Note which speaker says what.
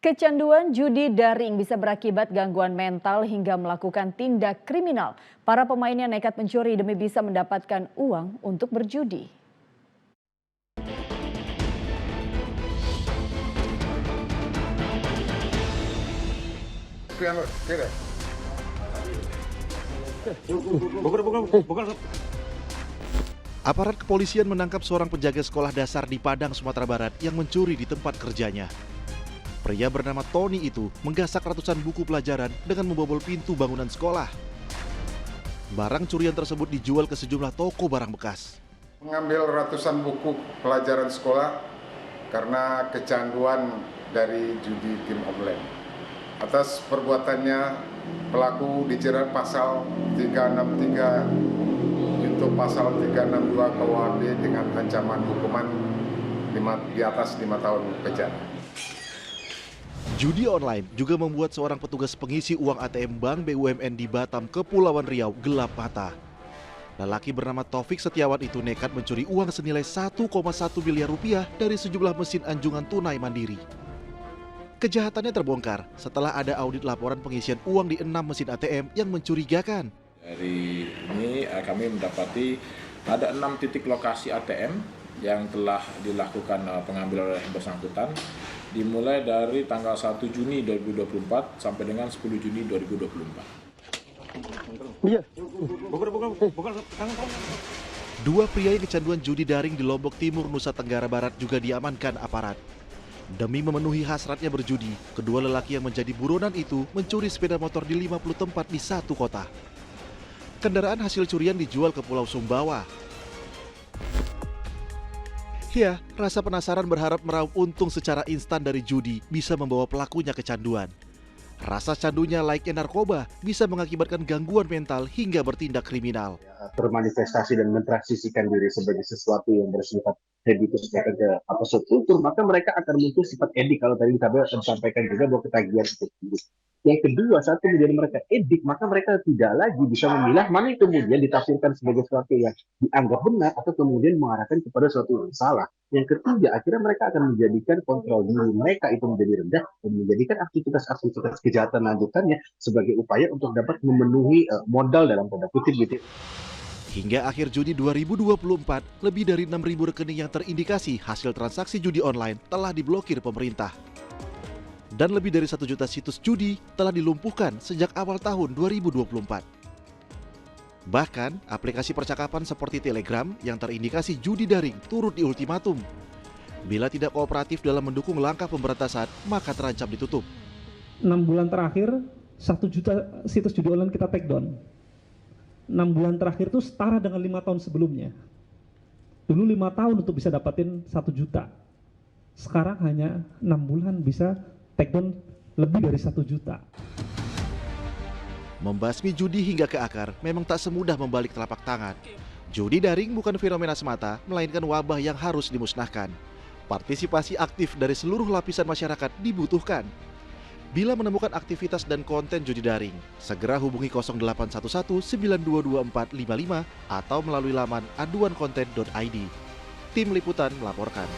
Speaker 1: Kecanduan judi daring bisa berakibat gangguan mental hingga melakukan tindak kriminal. Para pemainnya nekat mencuri demi bisa mendapatkan uang untuk berjudi.
Speaker 2: Aparat kepolisian menangkap seorang penjaga sekolah dasar di Padang, Sumatera Barat yang mencuri di tempat kerjanya. Pria bernama Tony itu menggasak ratusan buku pelajaran dengan membobol pintu bangunan sekolah. Barang curian tersebut dijual ke sejumlah toko barang bekas.
Speaker 3: Mengambil ratusan buku pelajaran sekolah karena kecanduan dari judi game online. Atas perbuatannya, pelaku dijerat pasal 363 junto pasal 362 KUHP dengan ancaman hukuman di atas 5 tahun penjara.
Speaker 2: Judi online juga membuat seorang petugas pengisi uang ATM Bank BUMN di Batam, Kepulauan Riau gelap mata. Lelaki bernama Taufik Setiawan itu nekat mencuri uang senilai 1,1 miliar rupiah dari sejumlah mesin anjungan tunai mandiri. Kejahatannya terbongkar setelah ada audit laporan pengisian uang di 6 mesin ATM yang mencurigakan.
Speaker 4: Dari ini kami mendapati ada 6 titik lokasi ATM yang telah dilakukan pengambilan oleh yang bersangkutan dimulai dari tanggal 1 Juni 2024 sampai dengan 10 Juni 2024.
Speaker 2: Dua pria yang kecanduan judi daring di Lombok Timur, Nusa Tenggara Barat juga diamankan aparat. Demi memenuhi hasratnya berjudi, kedua lelaki yang menjadi buronan itu mencuri sepeda motor di 50 tempat di satu kota. Kendaraan hasil curian dijual ke Pulau Sumbawa. Ya, rasa penasaran berharap meraup untung secara instan dari judi bisa membawa pelakunya kecanduan. Rasa candunya layaknya narkoba bisa mengakibatkan gangguan mental hingga bertindak kriminal.
Speaker 5: Bermanifestasi dan mentransisikan diri sebagai sesuatu yang bersifat habitus ke subkultur, maka mereka akan muncul sifat edik. Kalau tadi kita sampaikan juga bahwa ketagihan itu. Yang kedua, saat kemudian mereka edik, maka mereka tidak lagi bisa memilah mana yang kemudian ditafsirkan sebagai sesuatu yang dianggap benar atau kemudian mengarahkan kepada sesuatu yang salah. Yang ketiga, akhirnya mereka akan menjadikan kontrol diri mereka itu menjadi rendah dan menjadikan aktivitas-aktivitas kejahatan lanjutannya sebagai upaya untuk dapat memenuhi modal dalam tanda kutip gitu.
Speaker 2: Hingga akhir Juni 2024, lebih dari 6.000 rekening yang terindikasi hasil transaksi judi online telah diblokir pemerintah. Dan lebih dari 1 juta situs judi telah dilumpuhkan sejak awal tahun 2024. Bahkan, aplikasi percakapan seperti Telegram yang terindikasi judi daring turut diultimatum. Bila tidak kooperatif dalam mendukung langkah pemberantasan, maka terancam ditutup.
Speaker 6: 6 bulan terakhir, 1 juta situs judi online kita take down. 6 bulan terakhir itu setara dengan 5 tahun sebelumnya. Dulu 5 tahun untuk bisa dapatin 1 juta. Sekarang hanya 6 bulan bisa take down lebih dari 1 juta.
Speaker 2: Membasmi judi hingga ke akar memang tak semudah membalik telapak tangan. Judi daring bukan fenomena semata, melainkan wabah yang harus dimusnahkan. Partisipasi aktif dari seluruh lapisan masyarakat dibutuhkan. Bila menemukan aktivitas dan konten judi daring, segera hubungi 0811 922455 atau melalui laman aduankonten.id. Tim Liputan melaporkan.